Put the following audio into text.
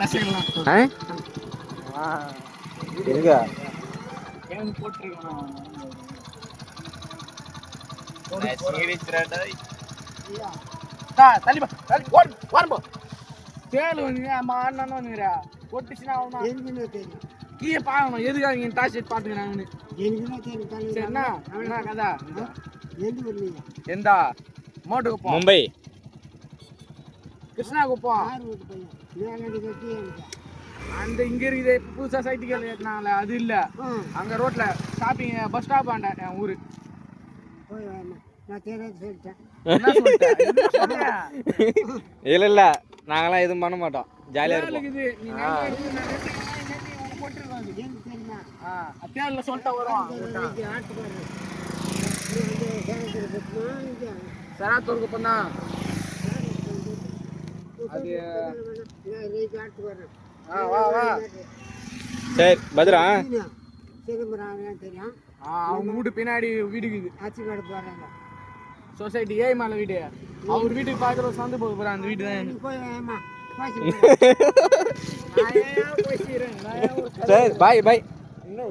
எங்க தேல் வந்து மான்னு வந்துக்கிறா கொட்டுச்சுன்னா தெரியும் கீழே பார்க்கணும் எதுக்காக இங்கே டாஸ் ஷீட் பார்த்துக்கிறாங்கன்னு சரிண்ணா என்ன கதா எந்த மோட்டு குப்பம் மும்பை கிருஷ்ணா குப்பம் அந்த இங்க இருக்குது புதுசா சைட்டுகள் ஏற்றினாங்களே அது இல்ல அங்க ரோட்ல ஷாப்பிங் பஸ் ஸ்டாப் ஆண்ட என் ஊரு இல்ல இல்ல நாங்கெல்லாம் எதுவும் பண்ண மாட்டோம் ஜாலியா இருக்குது தேர்ல சொல்லிட்டா வரும் சராத்தூர் குப்பம் தான் அது வா வா சரி பத்ரா அவங்க வீட்டு பின்னாடி வீடுக்குது சொசைட்டி ஏய் மேல வீடு அவர் வீட்டுக்கு பாக்குற சந்து போக போறேன் அந்த வீடு தான் சரி பாய் பாய் இந்த